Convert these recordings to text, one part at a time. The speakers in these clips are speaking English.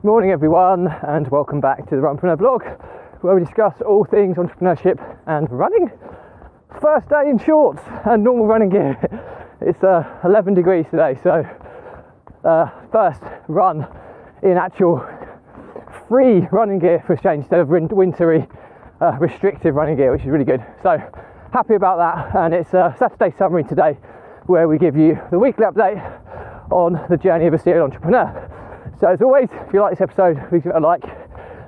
Morning everyone, and welcome back to the Runpreneur blog, where we discuss all things entrepreneurship and running. First day in shorts and normal running gear. It's 11 degrees today, so first run in actual free running gear for a change instead of wintry restrictive running gear, which is really good. So happy about that, and it's a Saturday summary today where we give you the weekly update on the journey of a serial entrepreneur. So as always, if you like this episode, please give it a like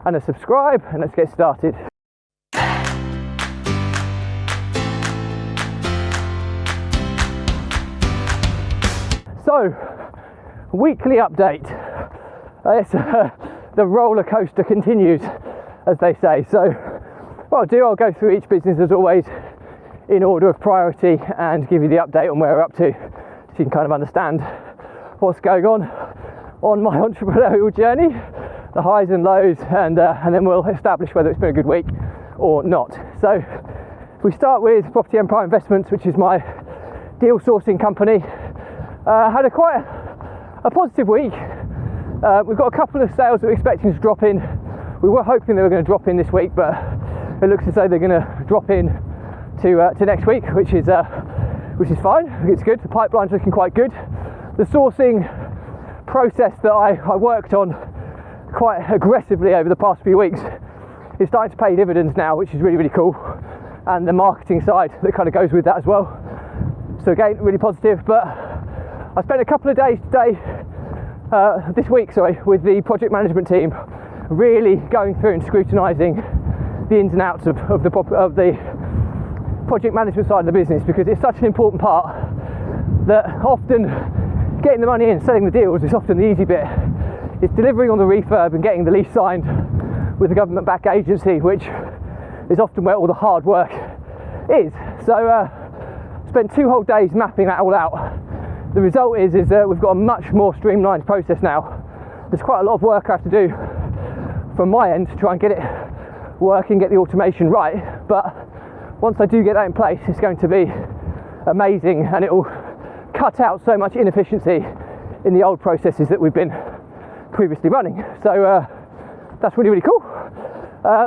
and a subscribe, and let's get started. So, weekly update. The roller coaster continues, as they say. So what I'll go through each business as always in order of priority and give you the update on where we're up to, so you can kind of understand what's going on my entrepreneurial journey, the highs and lows, and then we'll establish whether it's been a good week or not. So we start with Property Empire Investments, which is my deal sourcing company. Had quite a positive week. We've got a couple of sales that we're expecting to drop in. We were hoping they were going to drop in this week, but it looks as though they're going to drop in to next week, which is fine. It's good. The pipeline's looking quite good. The sourcing process that I worked on quite aggressively over the past few weeks is starting to pay dividends now, which is really, really cool. And the marketing side that kind of goes with that as well. So again, really positive. But I spent a couple of days this week, with the project management team, really going through and scrutinising the ins and outs of the project management side of the business, because it's such an important part that often getting the money in, selling the deals is often the easy bit. It's delivering on the refurb and getting the lease signed with a government-backed agency, which is often where all the hard work is. So spent 2 whole days mapping that all out. The result is that we've got a much more streamlined process now. There's quite a lot of work I have to do from my end to try and get it working, get the automation right, but once I do get that in place, it's going to be amazing, and it will cut out so much inefficiency in the old processes that we've been previously running. So that's really, really cool.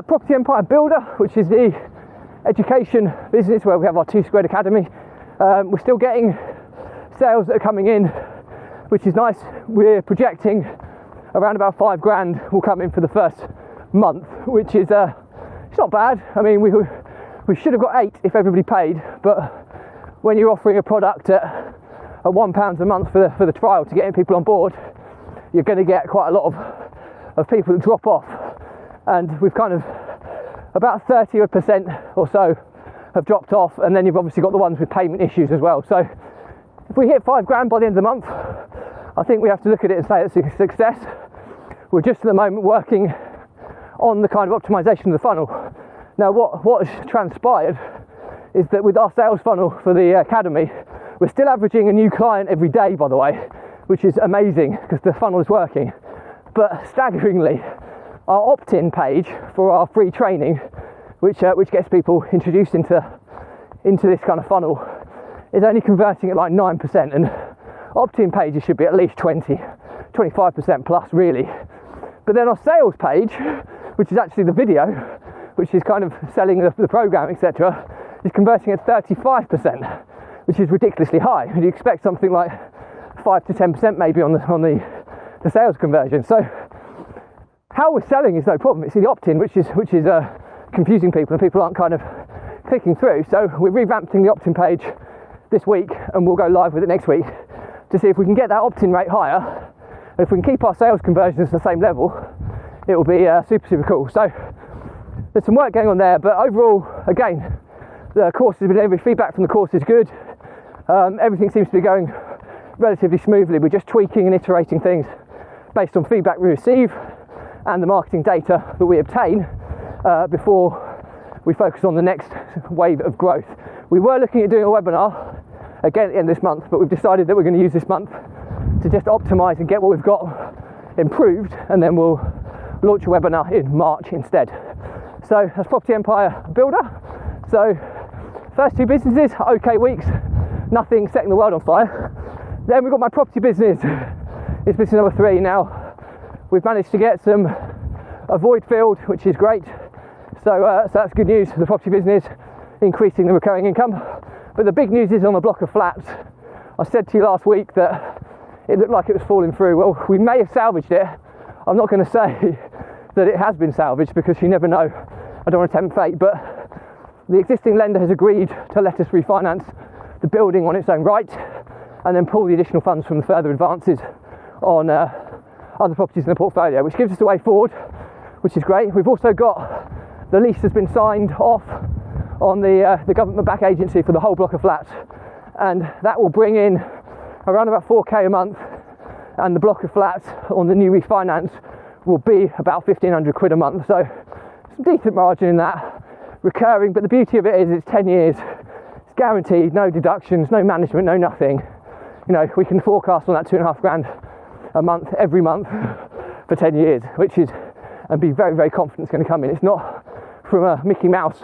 Property Empire Builder, which is the education business where we have our 2 Squared Academy. We're still getting sales that are coming in, which is nice. We're projecting around about $5,000 will come in for the first month, which is it's not bad. I mean, we should have got 8 if everybody paid, but when you're offering a product at £1 a month for the trial to getting people on board, you're going to get quite a lot of people that drop off, and we've kind of about 30% or so have dropped off, and then you've obviously got the ones with payment issues as well. So if we hit $5,000 by the end of the month, I think we have to look at it and say it's a success. We're just at the moment working on the kind of optimization of the funnel. Now what has transpired is that with our sales funnel for the academy, we're still averaging a new client every day, by the way, which is amazing because the funnel is working. But staggeringly, our opt-in page for our free training, which gets people introduced into this kind of funnel, is only converting at like 9%, and opt-in pages should be at least 25% plus really. But then our sales page, which is actually the video, which is kind of selling the program, etc., is converting at 35%, which is ridiculously high. You expect something like 5 to 10% maybe on the sales conversion. So how we're selling is no problem. It's the opt-in which is confusing people, and people aren't kind of clicking through. So we're revamping the opt-in page this week, and we'll go live with it next week to see if we can get that opt-in rate higher. And if we can keep our sales conversions at the same level, it will be super, super cool. So there's some work going on there, but overall, again, the course has been, every feedback from the course is good. Everything seems to be going relatively smoothly. We're just tweaking and iterating things based on feedback we receive and the marketing data that we obtain before we focus on the next wave of growth. We were looking at doing a webinar again at the end of this month, but we've decided that we're going to use this month to just optimize and get what we've got improved, and then we'll launch a webinar in March instead. So that's Property Empire Builder. So first 2 businesses, okay weeks, nothing setting the world on fire. Then we've got my property business. It's business number 3 now. we've managed to get a void filled, which is great. So that's good news for the property business, increasing the recurring income. But the big news is on the block of flats. I said to you last week that it looked like it was falling through. Well, we may have salvaged it. I'm not going to say that it has been salvaged because you never know. I don't want to tempt fate, but the existing lender has agreed to let us refinance the building on its own right and then pull the additional funds from the further advances on other properties in the portfolio, which gives us a way forward, which is great. We've also got the lease has been signed off on the government-backed agency for the whole block of flats, and that will bring in around about 4k a month, and the block of flats on the new refinance will be about 1,500 quid a month, so some decent margin in that, recurring. But the beauty of it is it's 10 years, it's guaranteed, no deductions, no management, no nothing. You know, we can forecast on that 2.5 grand a month every month for 10 years, which is, and be very, very confident it's going to come in. It's not from a Mickey Mouse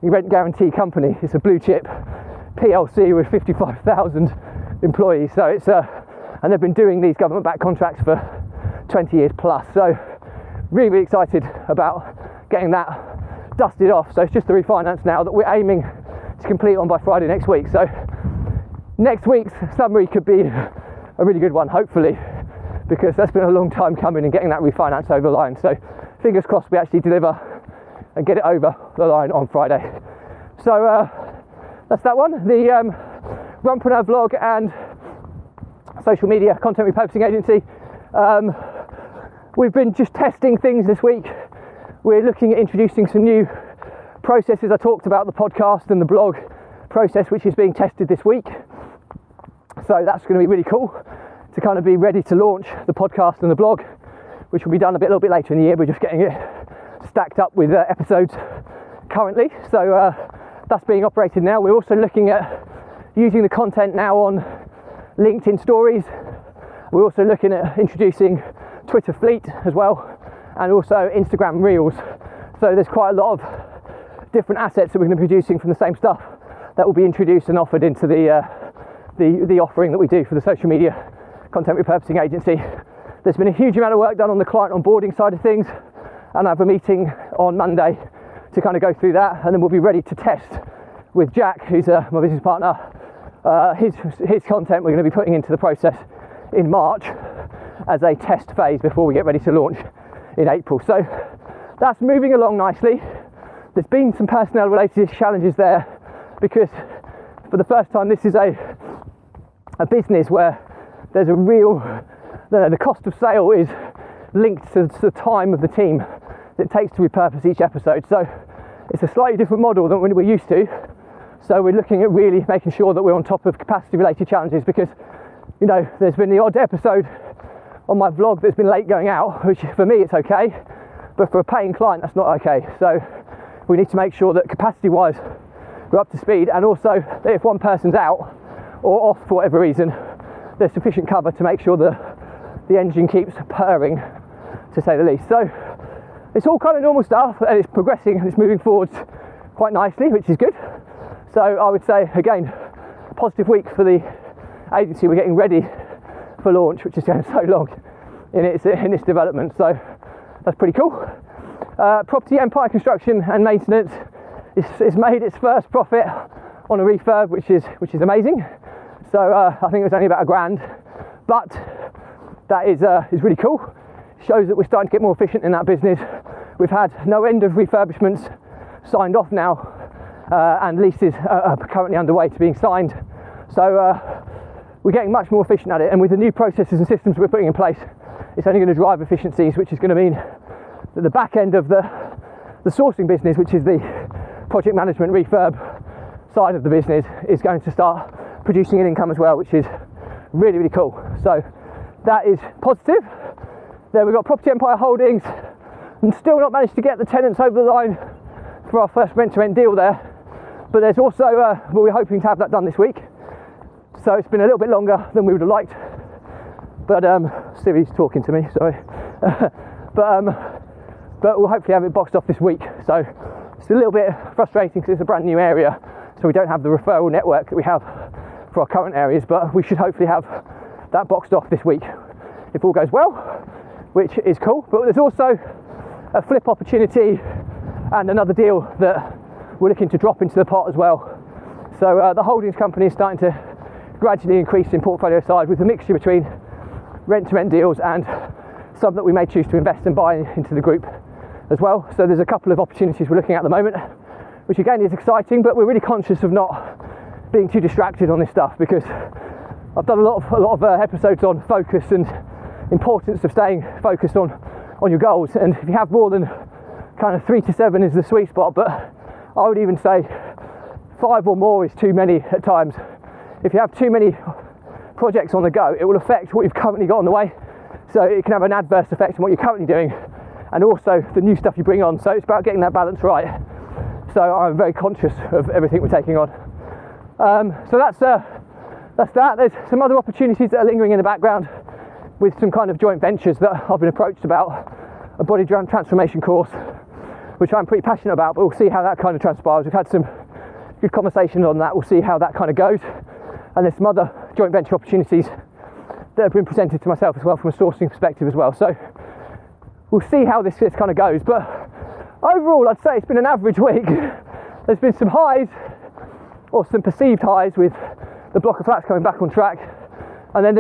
rent guarantee company, it's a blue chip PLC with 55,000 employees. So it's and they've been doing these government-backed contracts for 20 years plus. So really, really excited about getting that dusted off. So it's just the refinance now that we're aiming to complete on by Friday next week. So next week's summary could be a really good one, hopefully, because that's been a long time coming and getting that refinance over the line. So fingers crossed we actually deliver and get it over the line on Friday. So that's that one. The Runpreneur vlog and social media content repurposing agency. We've been just testing things this week. We're looking at introducing some new processes. I talked about the podcast and the blog process, which is being tested this week. So that's going to be really cool to kind of be ready to launch the podcast and the blog, which will be done a little bit later in the year. We're just getting it stacked up with episodes currently. So that's being operated now. We're also looking at using the content now on LinkedIn stories. We're also looking at introducing Twitter Fleet as well, and also Instagram Reels. So there's quite a lot of different assets that we're going to be producing from the same stuff that will be introduced and offered into the offering that we do for the social media content repurposing agency. There's been a huge amount of work done on the client onboarding side of things, and I have a meeting on Monday to kind of go through that, and then we'll be ready to test with Jack, who's my business partner, his content we're going to be putting into the process in March as a test phase before we get ready to launch in April. So that's moving along nicely. There's been some personnel related challenges there because for the first time this is a business where there's a real, the cost of sale is linked to the time of the team that it takes to repurpose each episode. So it's a slightly different model than we're used to. So we're looking at really making sure that we're on top of capacity related challenges, because, you know, there's been the odd episode on my vlog that's been late going out, which for me it's okay, but for a paying client that's not okay. So we need to make sure that capacity wise we're up to speed, and also that if one person's out or off for whatever reason, there's sufficient cover to make sure that the engine keeps purring, to say the least. So it's all kind of normal stuff, and it's progressing and it's moving forwards quite nicely, which is good. So I would say, again, positive week for the agency. We're getting ready for launch, which is going so long in its development. So that's pretty cool. Property Empire Construction and Maintenance is made its first profit on a refurb, which is amazing. So I think it was only about £1,000, but that is really cool. Shows that we're starting to get more efficient in that business. We've had no end of refurbishments signed off now, and leases are currently underway to being signed. So we're getting much more efficient at it, and with the new processes and systems we're putting in place, it's only going to drive efficiencies, which is going to mean that the back end of the sourcing business, which is the project management refurb side of the business, is going to start producing an income as well, which is really, really cool. So that is positive. Then we've got Property Empire Holdings, and still not managed to get the tenants over the line for our first rent-to-rent deal there. But there's also, we're hoping to have that done this week. So it's been a little bit longer than we would have liked. But Siri's talking to me, sorry. But we'll hopefully have it boxed off this week. So it's a little bit frustrating because it's a brand new area, so we don't have the referral network that we have for our current areas, but we should hopefully have that boxed off this week if all goes well. which is cool. But there's also a flip opportunity and another deal that we're looking to drop into the pot as well. So the holdings company is starting to gradually increase in portfolio size with a mixture between rent-to-rent deals and some that we may choose to invest and buy into the group as well. So there's a couple of opportunities we're looking at the moment, which again is exciting, but we're really conscious of not being too distracted on this stuff, because I've done a lot of episodes on focus and importance of staying focused on your goals. And if you have more than kind of 3 to 7 is the sweet spot, but I would even say 5 or more is too many at times. If you have too many projects on the go, it will affect what you've currently got on the way. So it can have an adverse effect on what you're currently doing, and also the new stuff you bring on. So it's about getting that balance right. So I'm very conscious of everything we're taking on. So that's that. There's some other opportunities that are lingering in the background with some kind of joint ventures that I've been approached about. A body transformation course, which I'm pretty passionate about, but we'll see how that kind of transpires. We've had some good conversations on that. We'll see how that kind of goes. And there's some other joint venture opportunities that have been presented to myself as well from a sourcing perspective as well. So we'll see how this kind of goes. But overall, I'd say it's been an average week. There's been some highs, or some perceived highs, with the block of flats coming back on track. And then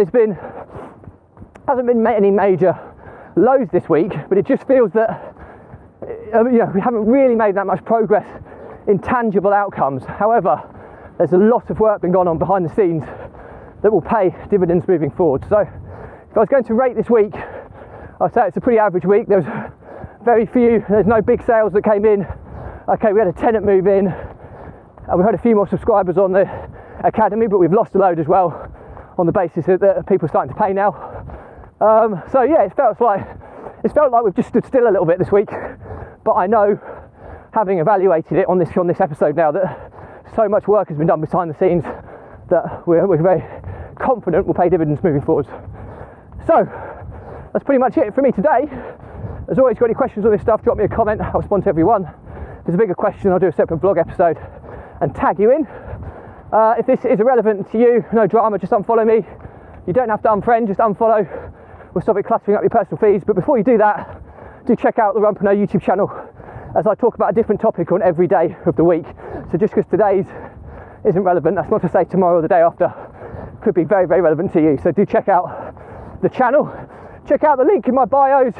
hasn't been any major lows this week, but it just feels that we haven't really made that much progress in tangible outcomes. However, there's a lot of work been going on behind the scenes that will pay dividends moving forward. So if I was going to rate this week, I'd say it's a pretty average week. There's no big sales that came in. Okay, we had a tenant move in, and we had a few more subscribers on the academy, but we've lost a load as well on the basis that people are starting to pay now. So yeah, it felt like we've just stood still a little bit this week, but I know, having evaluated it on this episode now, that so much work has been done behind the scenes that we're very confident will pay dividends moving forward. So that's pretty much it for me today. As always, got any questions on this stuff, drop me a comment. I'll respond to every one. If there's a bigger question, I'll do a separate vlog episode and tag you in. If this is irrelevant to you, no drama, just unfollow me. You don't have to unfriend, just unfollow. We'll stop it cluttering up your personal feeds. But before you do that, do check out the Runpreneur YouTube channel, as I talk about a different topic on every day of the week. So just because today's isn't relevant, that's not to say tomorrow or the day after could be very, very relevant to you. So do check out the channel. Check out the link in my bios.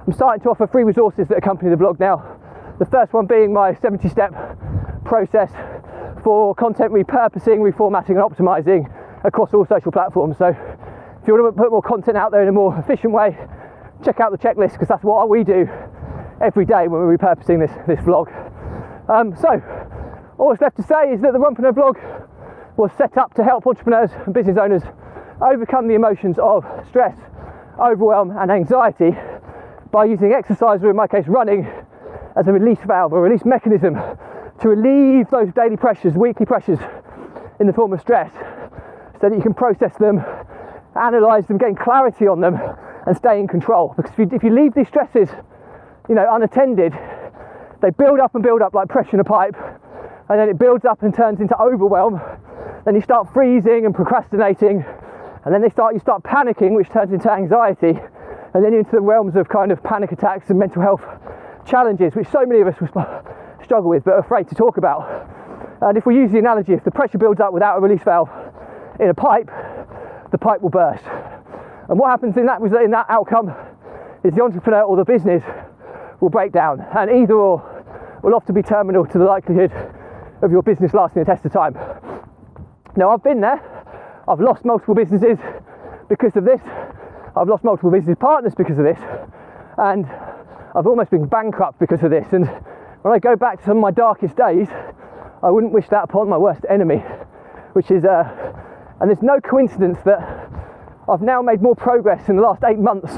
I'm starting to offer free resources that accompany the vlog now. The first one being my 70-step process for content repurposing, reformatting and optimising across all social platforms. So if you want to put more content out there in a more efficient way, check out the checklist, because that's what we do every day when we're repurposing this vlog. So all that's left to say is that the Runpreneur vlog was set up to help entrepreneurs and business owners overcome the emotions of stress, overwhelm and anxiety by using exercise, or in my case running, as a release valve or release mechanism to relieve those daily pressures, weekly pressures in the form of stress, so that you can process them, analyse them, gain clarity on them and stay in control. Because if you leave these stresses unattended, they build up like pressure in a pipe, and then it builds up and turns into overwhelm. Then you start freezing and procrastinating, and then you start panicking, which turns into anxiety, and then into the realms of kind of panic attacks and mental health challenges, which so many of us struggle with but are afraid to talk about. And if we use the analogy, if the pressure builds up without a release valve in a pipe, the pipe will burst. And what happens in that outcome is the entrepreneur or the business will break down, and either or will often be terminal to the likelihood of your business lasting a test of time. Now, I've been there. I've lost multiple businesses because of this. I've lost multiple business partners because of this, and I've almost been bankrupt because of this. And when I go back to some of my darkest days, I wouldn't wish that upon my worst enemy, which is and there's no coincidence that I've now made more progress in the last 8 months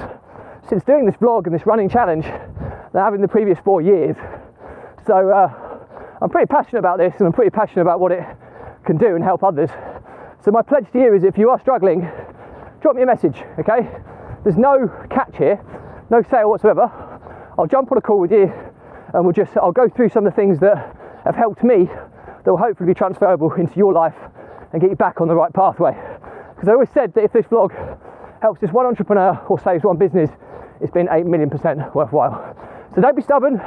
since doing this vlog and this running challenge than I have in the previous 4 years. So I'm pretty passionate about this, and I'm pretty passionate about what it can do and help others. So my pledge to you is, if you are struggling, drop me a message, okay? There's no catch here, no sale whatsoever. I'll jump on a call with you, and I'll go through some of the things that have helped me that will hopefully be transferable into your life and get you back on the right pathway. Because I always said that if this vlog helps just one entrepreneur or saves one business it's been 8,000,000% worthwhile. So don't be stubborn.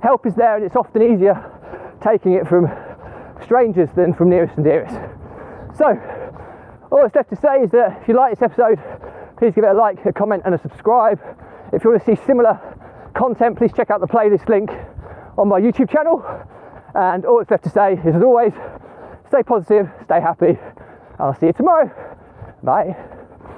Help is there, and it's often easier taking it from strangers than from nearest and dearest. So all that's left to say is that if you like this episode, please give it a like, a comment and a subscribe. If you want to see similar content, please check out the playlist link on my YouTube channel. And all that's left to say is, as always, stay positive, stay happy. I'll see you tomorrow. Bye.